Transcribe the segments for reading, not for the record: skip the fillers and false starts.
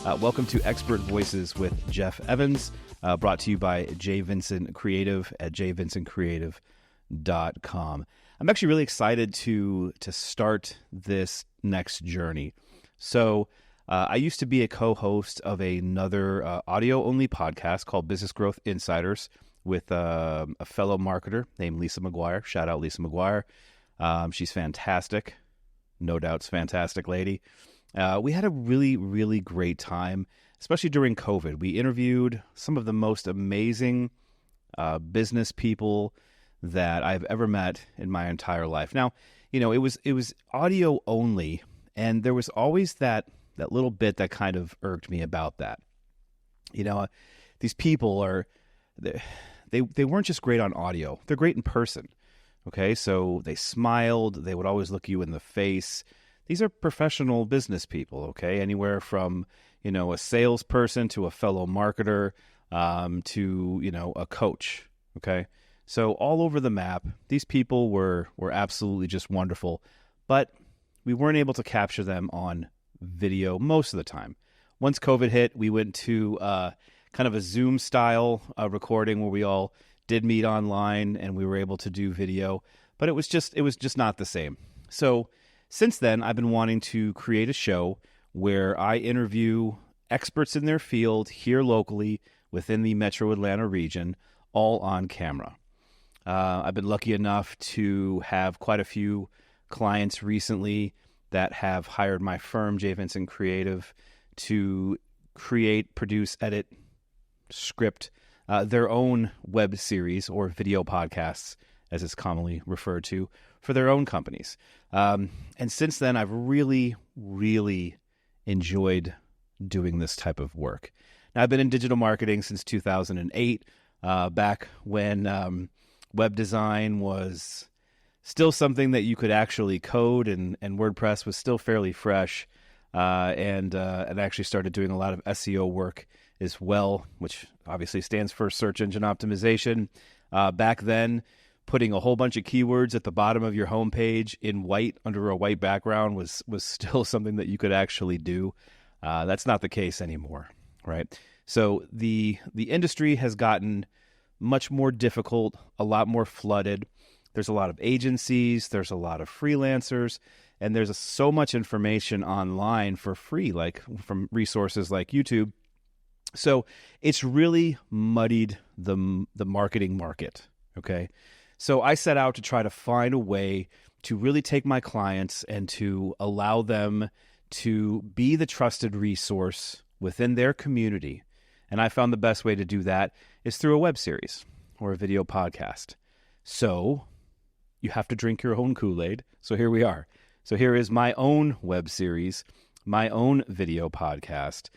Welcome to Expert Voices with Jeff Evans, brought to you by J. Vincent Creative at jvincentcreative.com. I'm actually really excited to start this next journey. So I used to be a co-host of another audio-only podcast called Business Growth Insiders with a fellow marketer named Lisa McGuire. Shout out Lisa McGuire. She's fantastic. No doubt's fantastic lady. We had a really, really great time, especially during COVID. We interviewed some of the most amazing business people that I've ever met in my entire life. Now, you know, it was audio only, and there was always that little bit that kind of irked me about that. You know, these people they weren't just great on audio; they're great in person. Okay, so they smiled. They would always look you in the face. These are professional business people, okay? Anywhere from, you know, a salesperson to a fellow marketer to, you know, a coach, okay? So all over the map, these people were absolutely just wonderful, but we weren't able to capture them on video most of the time. Once COVID hit, we went to kind of a Zoom-style recording where we all did meet online and we were able to do video, but it was just not the same. So since then, I've been wanting to create a show where I interview experts in their field here locally within the Metro Atlanta region, all on camera. I've been lucky enough to have quite a few clients recently that have hired my firm, J. Vincent Creative, to create, produce, edit, script their own web series or video podcasts, as it's commonly referred to, for their own companies. And since then, I've really, really enjoyed doing this type of work. Now, I've been in digital marketing since 2008, back when web design was still something that you could actually code, and WordPress was still fairly fresh, and actually started doing a lot of SEO work as well, which obviously stands for search engine optimization. Back then, putting a whole bunch of keywords at the bottom of your homepage in white under a white background was still something that you could actually do. That's not the case anymore, right? So the industry has gotten much more difficult, a lot more flooded. There's a lot of agencies, there's a lot of freelancers, and there's so much information online for free, like from resources like YouTube. So it's really muddied the marketing market, okay? So I set out to try to find a way to really take my clients and to allow them to be the trusted resource within their community. And I found the best way to do that is through a web series or a video podcast. So you have to drink your own Kool-Aid. So here we are. So here is my own web series, my own video podcast.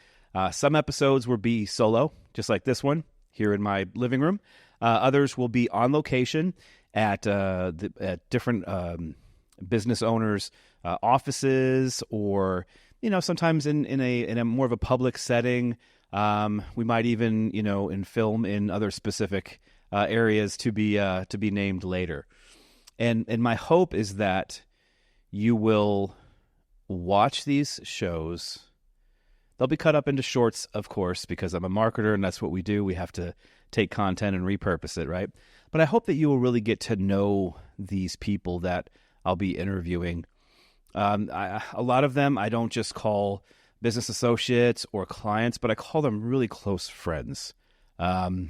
Some episodes will be solo, just like this one here in my living room. Others will be on location at different business owners' offices, or sometimes in a more of a public setting. We might even film in other specific areas to be named later. And my hope is that you will watch these shows. They'll be cut up into shorts, of course, because I'm a marketer and that's what we do. We have to take content and repurpose it, right? But I hope that you will really get to know these people that I'll be interviewing. A lot of them I don't just call business associates or clients, but I call them really close friends. I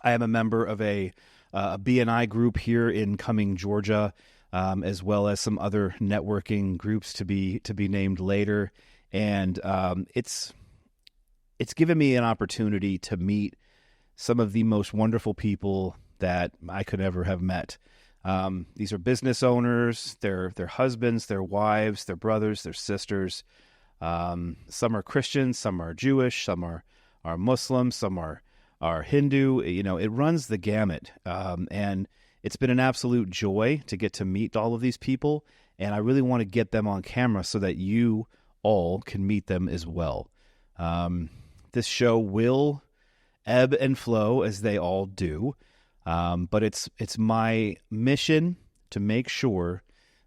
am a member of a BNI group here in Cumming, Georgia, as well as some other networking groups to be named later. And it's given me an opportunity to meet some of the most wonderful people that I could ever have met. These are business owners, their husbands, their wives, their brothers, their sisters. Some are Christians, some are Jewish, some are Muslim, some are Hindu. It runs the gamut. And it's been an absolute joy to get to meet all of these people. And I really want to get them on camera so that you all can meet them as well. This show will ebb and flow as they all do. But it's my mission to make sure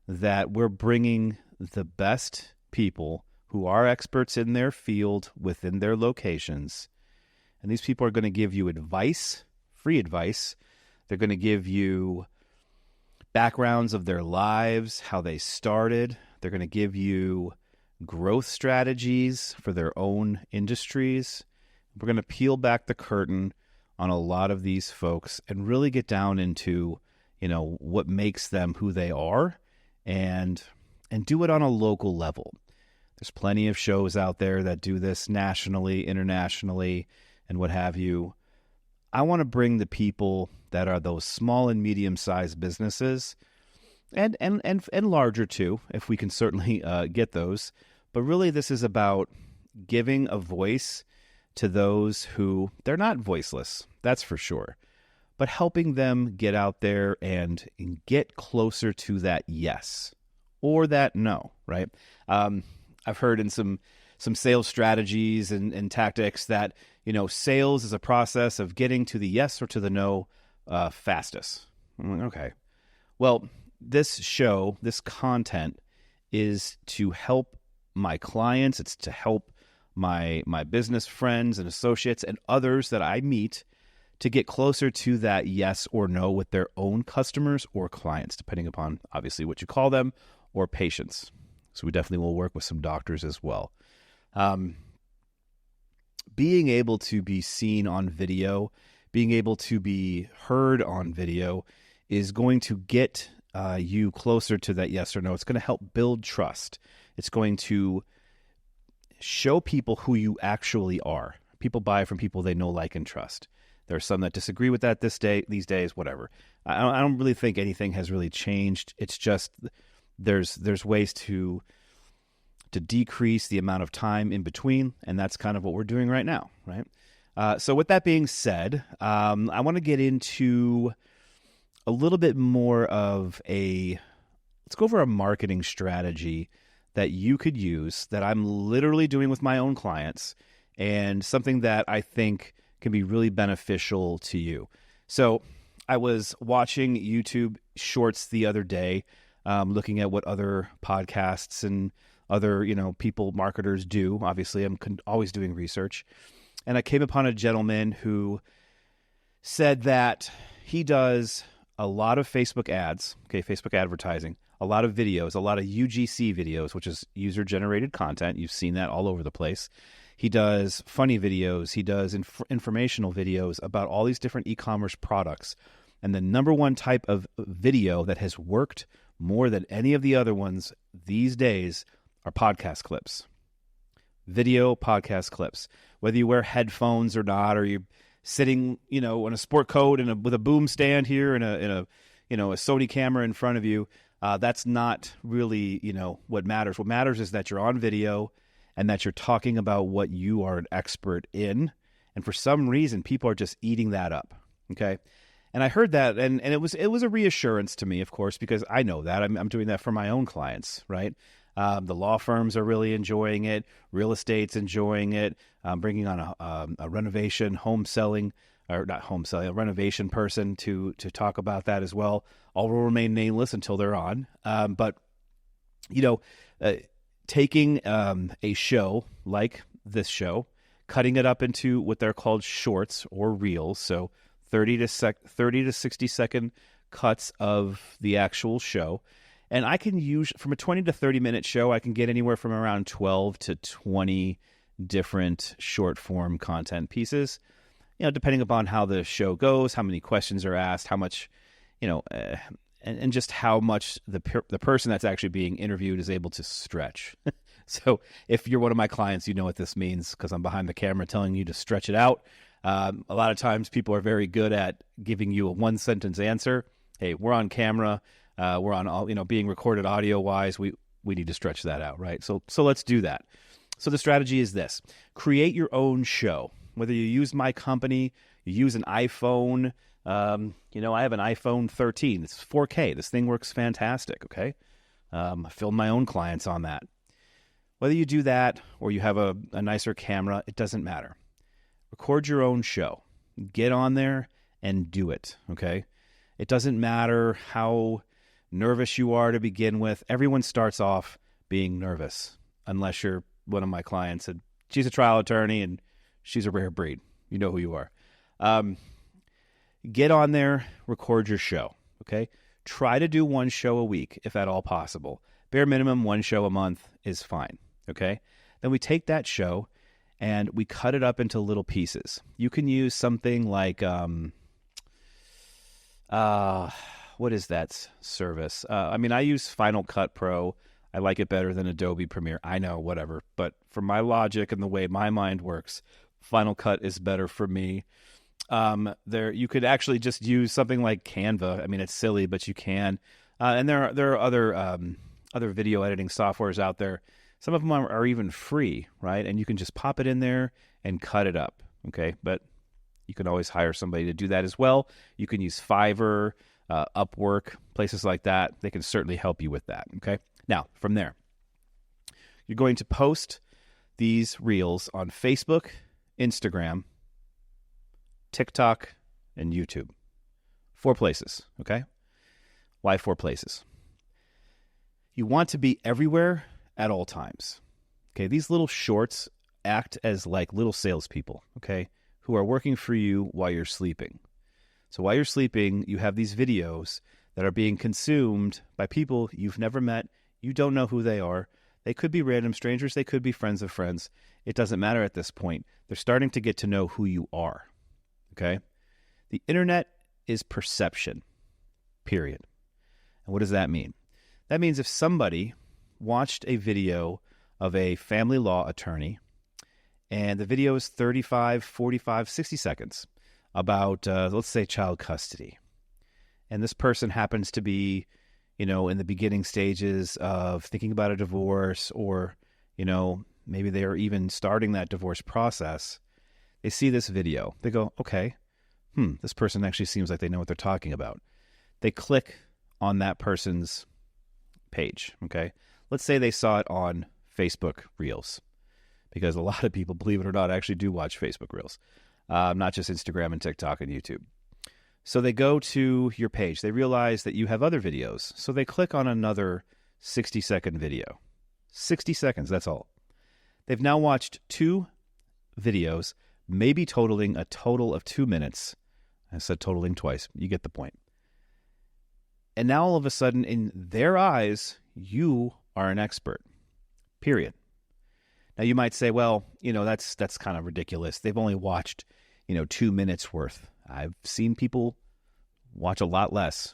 that we're bringing the best people who who are experts in their field within their locations. And these people are going to give you advice, free advice. They're going to give you backgrounds of their lives, how they started. They're going to give you growth strategies for their own industries. We're going to peel back the curtain on a lot of these folks and really get down into, what makes them who they are and do it on a local level. There's plenty of shows out there that do this nationally, internationally, and what have you. I want to bring the people that are those small and medium-sized businesses and larger too, if we can certainly get those. But really, this is about giving a voice to those who, they're not voiceless, that's for sure, but helping them get out there and get closer to that yes or that no, right? I've heard in some sales strategies and tactics that, sales is a process of getting to the yes or to the no fastest. I'm like, okay. Well, this show, this content is to help my clients. It's to help my business friends and associates and others that I meet to get closer to that yes or no with their own customers or clients, depending upon obviously what you call them, or patients. So we definitely will work with some doctors as well. Being able to be seen on video, being able to be heard on video is going to get you closer to that yes or no. It's going to help build trust. It's going to show people who you actually are. People buy from people they know, like, and trust. There are some that disagree with that these days, whatever. I don't really think anything has really changed. It's just there's ways to decrease the amount of time in between, and that's kind of what we're doing right now, right? So with that being said, I want to get into a little bit more of let's go over a marketing strategy that you could use that I'm literally doing with my own clients, and something that I think can be really beneficial to you. So I was watching YouTube shorts the other day, looking at what other podcasts and other, people, marketers do. Obviously, I'm always doing research. And I came upon a gentleman who said that he does a lot of Facebook ads, Facebook advertising, a lot of videos, a lot of UGC videos, which is user-generated content. You've seen that all over the place. He does funny videos. He does informational videos about all these different e-commerce products. And the number one type of video that has worked more than any of the other ones these days are podcast clips. Video podcast clips. Whether you wear headphones or not, or you're sitting, in a sport coat and with a boom stand here and a Sony camera in front of you, that's not really, what matters. What matters is that you're on video and that you're talking about what you are an expert in. And for some reason, people are just eating that up. Okay. And I heard that, and it was a reassurance to me, of course, because I know that I'm doing that for my own clients, right? The law firms are really enjoying it. Real estate's enjoying it. Bringing on a renovation, a renovation person to talk about that as well. All will remain nameless until they're on. But taking a show like this show, cutting it up into what they're called shorts or reels, so 30 to 60 second cuts of the actual show. And I can use, from a 20 to 30 minute show, I can get anywhere from around 12 to 20 different short form content pieces, depending upon how the show goes, how many questions are asked, how much, and just how much the person that's actually being interviewed is able to stretch. So if you're one of my clients, you know what this means, because I'm behind the camera telling you to stretch it out. A lot of times people are very good at giving you a one sentence answer. Hey, we're on camera. We're on all, being recorded audio wise. We need to stretch that out, right? So let's do that. So the strategy is this: create your own show. Whether you use my company, you use an iPhone. I have an iPhone 13. It's 4K. This thing works fantastic. Okay, I filmed my own clients on that. Whether you do that or you have a nicer camera, it doesn't matter. Record your own show. Get on there and do it. Okay, it doesn't matter how nervous you are to begin with. Everyone starts off being nervous, unless you're one of my clients, and she's a trial attorney, and she's a rare breed. You know who you are. Get on there, record your show, okay? Try to do one show a week, if at all possible. Bare minimum, one show a month is fine, okay? Then we take that show and we cut it up into little pieces. You can use something like, what is that service? I use Final Cut Pro. I like it better than Adobe Premiere. I know, whatever. But for my logic and the way my mind works, Final Cut is better for me. You could actually just use something like Canva. I mean, it's silly, but you can. And there are other video editing softwares out there. Some of them are even free, right? And you can just pop it in there and cut it up, okay? But you can always hire somebody to do that as well. You can use Fiverr, Upwork, places like that. They can certainly help you with that, okay? Now, from there, you're going to post these reels on Facebook, Instagram, TikTok, and YouTube. 4 places, okay? Why 4 places? You want to be everywhere at all times. Okay, these little shorts act as like little salespeople, okay, who are working for you while you're sleeping. So while you're sleeping, you have these videos that are being consumed by people you've never met. You don't know who they are. They could be random strangers. They could be friends of friends. It doesn't matter at this point. They're starting to get to know who you are, okay? The internet is perception, period. And what does that mean? That means if somebody watched a video of a family law attorney and the video is 35, 45, 60 seconds about, let's say, child custody, and this person happens to be, in the beginning stages of thinking about a divorce, or, maybe they are even starting that divorce process, they see this video. They go, okay, this person actually seems like they know what they're talking about. They click on that person's page, okay? Let's say they saw it on Facebook Reels, because a lot of people, believe it or not, actually do watch Facebook Reels, not just Instagram and TikTok and YouTube. So they go to your page. They realize that you have other videos. So they click on another 60-second video. 60 seconds, that's all. They've now watched 2 videos, maybe totaling a total of 2 minutes. I said totaling twice. You get the point. And now all of a sudden, in their eyes, you are an expert, period. Now you might say, well, that's kind of ridiculous. They've only watched, 2 minutes worth. I've seen people watch a lot less,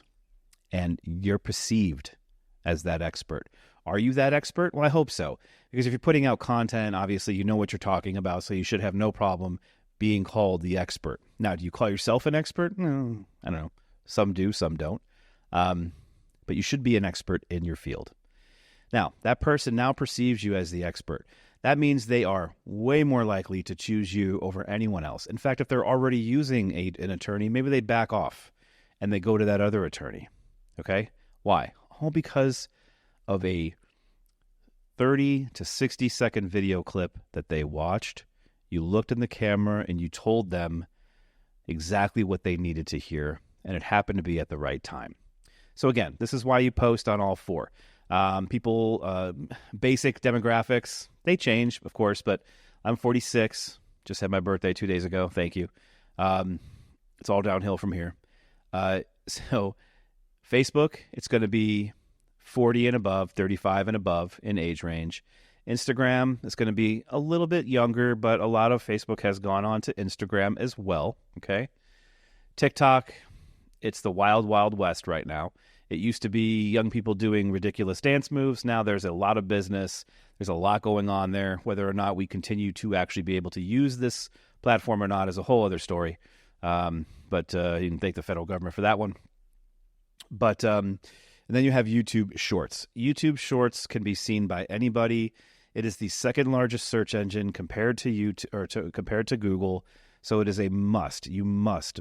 and you're perceived as that expert. Are you that expert? Well, I hope so. Because if you're putting out content, obviously you know what you're talking about, so you should have no problem being called the expert. Now, do you call yourself an expert? No, I don't know. Some do, some don't. But you should be an expert in your field. Now, that person now perceives you as the expert. That means they are way more likely to choose you over anyone else. In fact, if they're already using an attorney, maybe they back off and they go to that other attorney. Okay? Why? All because of a 30 to 60 second video clip that they watched. You looked in the camera and you told them exactly what they needed to hear, and it happened to be at the right time. So again, this is why you post on all 4. People, basic demographics, they change, of course, but I'm 46, just had my birthday 2 days ago. Thank you. It's all downhill from here. So Facebook, it's going to be 40 and above, 35 and above in age range. Instagram is going to be a little bit younger, but a lot of Facebook has gone on to Instagram as well. Okay. TikTok, it's the wild, wild west right now. It used to be young people doing ridiculous dance moves. Now there's a lot of business. There's a lot going on there. Whether or not we continue to actually be able to use this platform or not is a whole other story. But you can thank the federal government for that one. But and then you have YouTube Shorts. YouTube Shorts can be seen by anybody. It is the second largest search engine compared to YouTube, or compared to Google. So it is a must. You must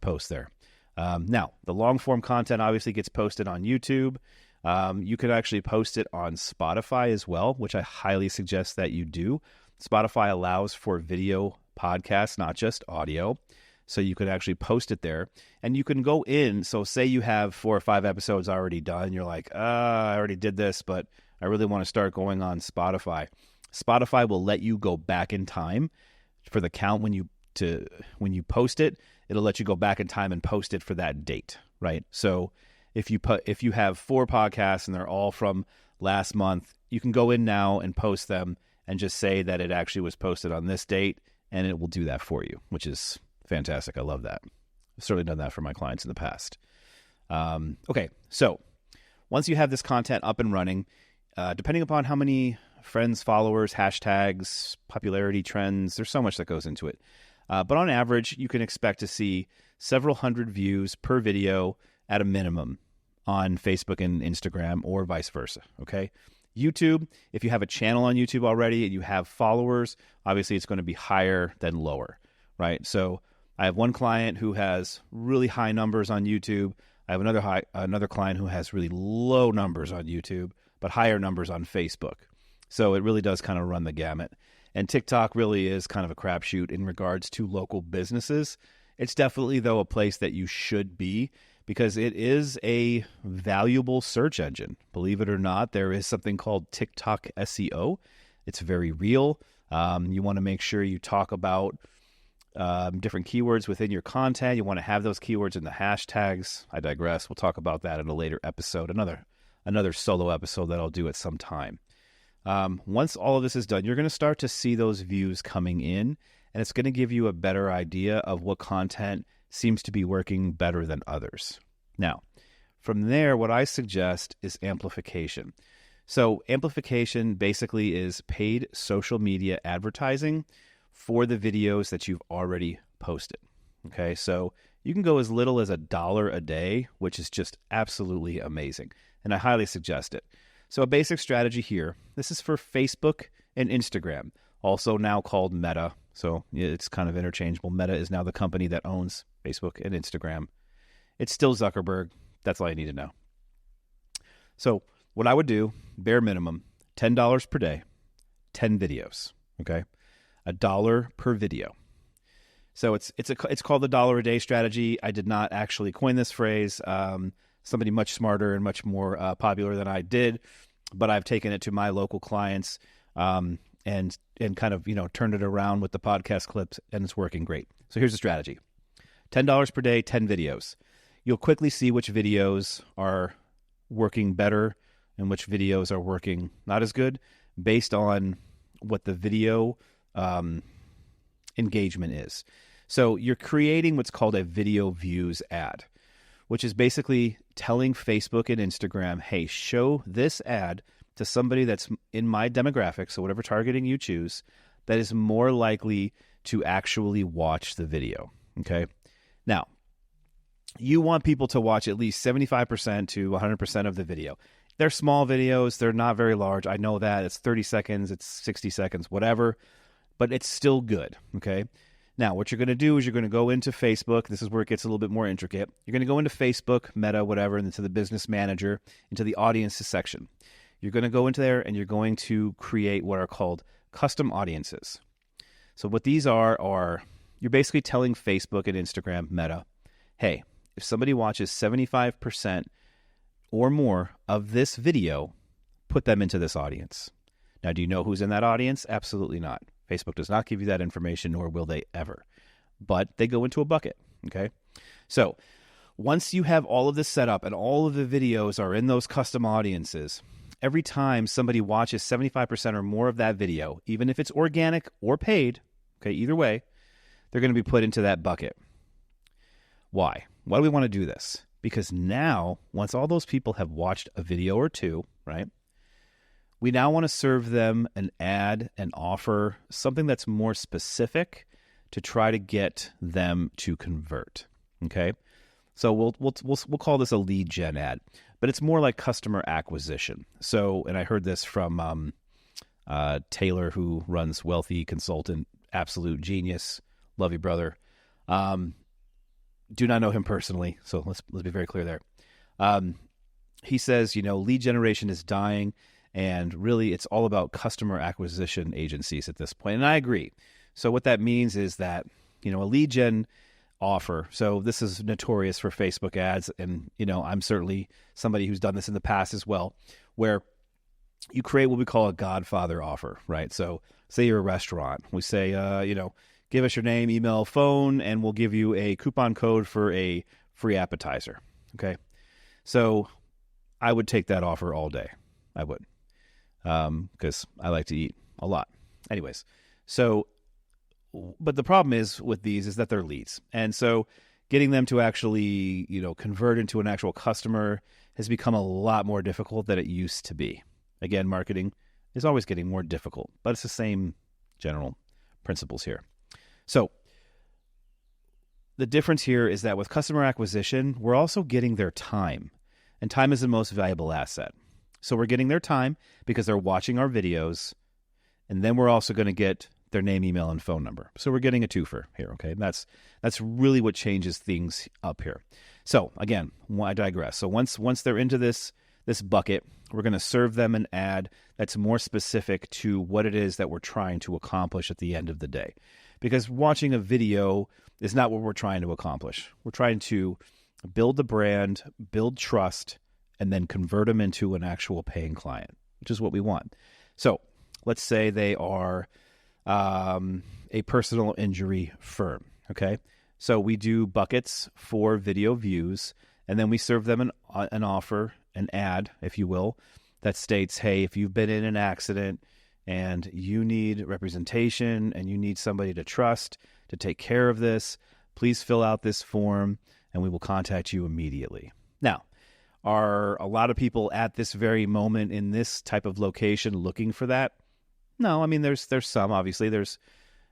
post there. Now, the long-form content obviously gets posted on YouTube. You can actually post it on Spotify as well, which I highly suggest that you do. Spotify allows for video podcasts, not just audio. So you could actually post it there. And you can go in. So say you have 4 or 5 episodes already done. You're like, I already did this, but I really want to start going on Spotify. Spotify will let you go back in time for the count when you post it. It'll let you go back in time and post it for that date, right? So if you have 4 podcasts and they're all from last month, you can go in now and post them and just say that it actually was posted on this date, and it will do that for you, which is fantastic. I love that. I've certainly done that for my clients in the past. Okay, so once you have this content up and running, depending upon how many friends, followers, hashtags, popularity trends, there's so much that goes into it. But on average, you can expect to see several hundred views per video at a minimum on Facebook and Instagram, or vice versa, okay? YouTube, if you have a channel on YouTube already and you have followers, obviously it's going to be higher than lower, right? So I have one client who has really high numbers on YouTube. I have another client who has really low numbers on YouTube, but higher numbers on Facebook. So it really does kind of run the gamut. And TikTok really is kind of a crapshoot in regards to local businesses. It's definitely, though, a place that you should be, because it is a valuable search engine. Believe it or not, there is something called TikTok SEO. It's very real. You want to make sure you talk about different keywords within your content. You want to have those keywords in the hashtags. I digress. We'll talk about that in a later episode, another solo episode that I'll do at some time. Once all of this is done, you're going to start to see those views coming in, and it's going to give you a better idea of what content seems to be working better than others. Now, from there, what I suggest is amplification. So amplification basically is paid social media advertising for the videos that you've already posted. Okay, so you can go as little as $1 a day, which is just absolutely amazing, and I highly suggest it. So a basic strategy here, this is for Facebook and Instagram, also now called Meta. So it's kind of interchangeable. Meta is now the company that owns Facebook and Instagram. It's still Zuckerberg. That's all you need to know. So what I would do, bare minimum, $10 per day, 10 videos, okay? $1 per video. So it's called the $1 a day strategy. I did not actually coin this phrase. Somebody much smarter and much more popular than I did, but I've taken it to my local clients and kind of, turned it around with the podcast clips, and it's working great. So here's the strategy. $10 per day, 10 videos. You'll quickly see which videos are working better and which videos are working not as good based on what the video engagement is. So you're creating what's called a video views ad, which is basically telling Facebook and Instagram, hey, show this ad to somebody that's in my demographic, so whatever targeting you choose, that is more likely to actually watch the video, okay? Now, you want people to watch at least 75% to 100% of the video. They're small videos. They're not very large. I know that. It's 30 seconds. It's 60 seconds, whatever, but it's still good, okay? Now, what you're going to do is you're going to go into Facebook. This is where it gets a little bit more intricate. You're going to go into Facebook, Meta, whatever, and into the business manager, into the audiences section. You're going to go into there and you're going to create what are called custom audiences. So what these are you're basically telling Facebook and Instagram, Meta, hey, if somebody watches 75% or more of this video, put them into this audience. Now, do you know who's in that audience? Absolutely not. Facebook does not give you that information, nor will they ever. But they go into a bucket, okay? So once you have all of this set up and all of the videos are in those custom audiences, every time somebody watches 75% or more of that video, even if it's organic or paid, okay, either way, they're going to be put into that bucket. Why? Why do we want to do this? Because now, once all those people have watched a video or two, right, we now want to serve them an ad, an offer, something that's more specific to try to get them to convert, okay? So we'll call this a lead gen ad, but it's more like customer acquisition. So, and I heard this from Taylor, who runs Wealthy Consultant, absolute genius, love you, brother. Do not know him personally, so let's be very clear there. He says, lead generation is dying, and really it's all about customer acquisition agencies at this point. And I agree. So what that means is that, a lead gen offer. So this is notorious for Facebook ads. And, I'm certainly somebody who's done this in the past as well, where you create what we call a Godfather offer, right? So say you're a restaurant. We say, give us your name, email, phone, and we'll give you a coupon code for a free appetizer. Okay. So I would take that offer all day. I would, because I like to eat a lot. Anyways, but the problem is with these is that they're leads. And so getting them to actually, convert into an actual customer has become a lot more difficult than it used to be. Again, marketing is always getting more difficult, but it's the same general principles here. So the difference here is that with customer acquisition, we're also getting their time, and time is the most valuable asset. So we're getting their time because they're watching our videos, and then we're also going to get their name, email, and phone number. So we're getting a twofer here, okay? That's really what changes things up here. So again, I digress. So once they're into this bucket, we're going to serve them an ad that's more specific to what it is that we're trying to accomplish at the end of the day. Because watching a video is not what we're trying to accomplish. We're trying to build the brand, build trust, and then convert them into an actual paying client, which is what we want. So let's say they are a personal injury firm, okay? So we do buckets for video views, and then we serve them an offer, an ad, if you will, that states, hey, if you've been in an accident and you need representation and you need somebody to trust to take care of this, please fill out this form and we will contact you immediately. Now, are a lot of people at this very moment in this type of location looking for that? No, I mean, there's some, obviously.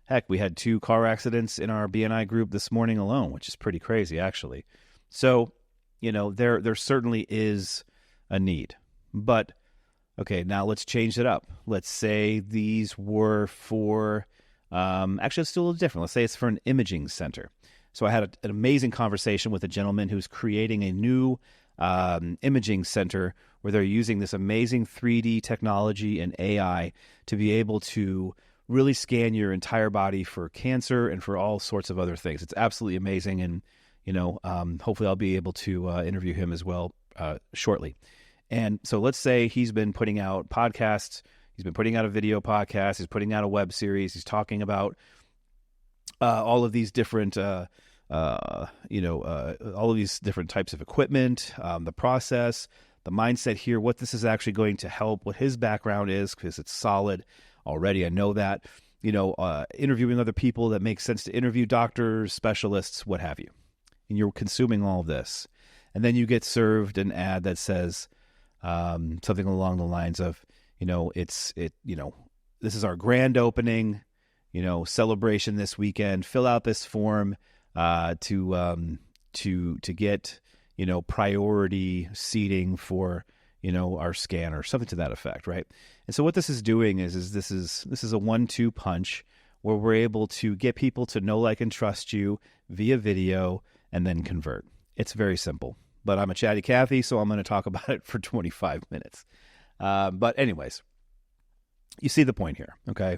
Heck, we had 2 car accidents in our BNI group this morning alone, which is pretty crazy, actually. So, there certainly is a need. But, okay, now let's change it up. Let's say these were for, actually, let's do a little different. Let's say it's for an imaging center. So I had an amazing conversation with a gentleman who's creating a new imaging center where they're using this amazing 3D technology and AI to be able to really scan your entire body for cancer and for all sorts of other things. It's absolutely amazing. And, hopefully I'll be able to interview him as well shortly. And so let's say he's been putting out podcasts. He's been putting out a video podcast. He's putting out a web series. He's talking about all of these different, all of these different types of equipment, the process, the mindset here, what this is actually going to help, what his background is, because it's solid already. I know that, interviewing other people that makes sense to interview, doctors, specialists, what have you. And you're consuming all of this. And then you get served an ad that says something along the lines of, this is our grand opening, celebration this weekend. Fill out this form to get, priority seating for, our scanner, something to that effect, right? And so what this is doing is this is a 1-2 punch where we're able to get people to know, like, and trust you via video and then convert. It's very simple. But I'm a chatty Cathy, so I'm going to talk about it for 25 minutes. But anyways, you see the point here, okay?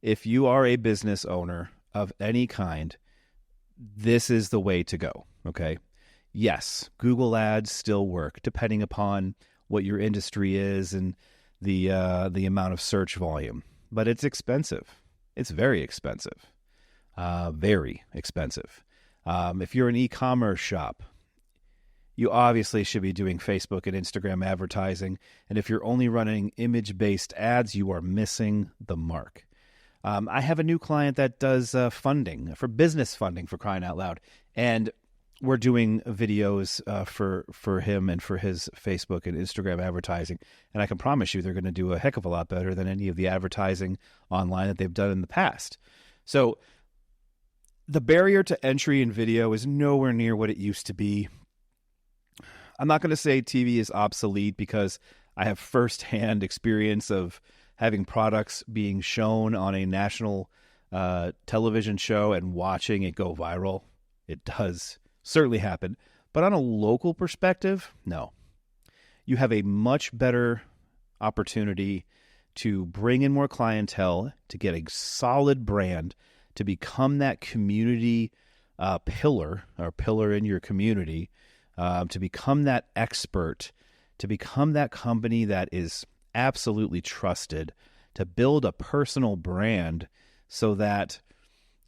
If you are a business owner of any kind, this is the way to go, okay? Yes, Google ads still work, depending upon what your industry is and the amount of search volume. But it's expensive. It's very expensive. Very expensive. If you're an e-commerce shop, you obviously should be doing Facebook and Instagram advertising. And if you're only running image-based ads, you are missing the mark. I have a new client that does funding, for business funding, for crying out loud. And we're doing videos for him and for his Facebook and Instagram advertising. And I can promise you they're going to do a heck of a lot better than any of the advertising online that they've done in the past. So the barrier to entry in video is nowhere near what it used to be. I'm not going to say TV is obsolete because I have firsthand experience of having products being shown on a national television show and watching it go viral. It does certainly happen. But on a local perspective, no. You have a much better opportunity to bring in more clientele, to get a solid brand, to become that community pillar in your community, to become that expert, to become that company that is absolutely trusted to build a personal brand so that,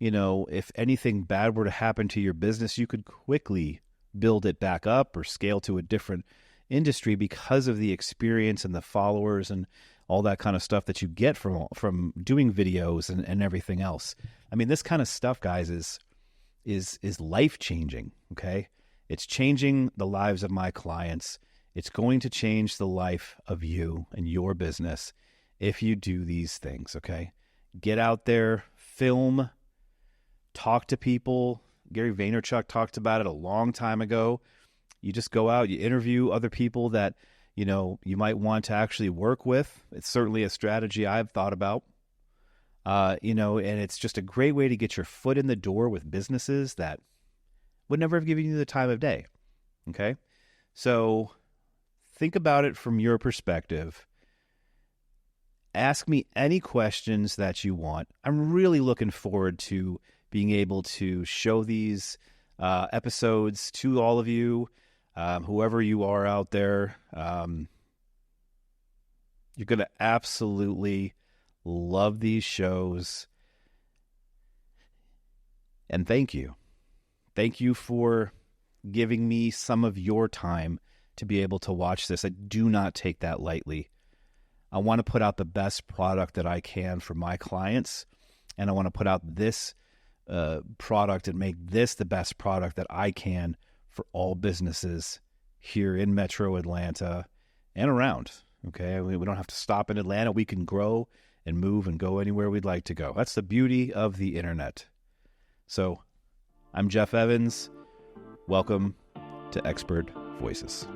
if anything bad were to happen to your business, you could quickly build it back up or scale to a different industry because of the experience and the followers and all that kind of stuff that you get from doing videos and everything else. I mean, this kind of stuff, guys, is life-changing, okay? It's changing the lives of my clients. It's going to change the life of you and your business if you do these things, okay? Get out there, film, talk to people. Gary Vaynerchuk talked about it a long time ago. You just go out, you interview other people that, you might want to actually work with. It's certainly a strategy I've thought about. And it's just a great way to get your foot in the door with businesses that would never have given you the time of day. Okay? So think about it from your perspective. Ask me any questions that you want. I'm really looking forward to being able to show these episodes to all of you, whoever you are out there. You're going to absolutely love these shows. And thank you. Thank you for giving me some of your time to be able to watch this. I do not take that lightly. I want to put out the best product that I can for my clients, and I want to put out this product and make this the best product that I can for all businesses here in Metro Atlanta and around. Okay, we don't have to stop in Atlanta. We can grow and move and go anywhere we'd like to go. That's the beauty of the internet. So I'm Jeff Evans. Welcome to Expert Voices.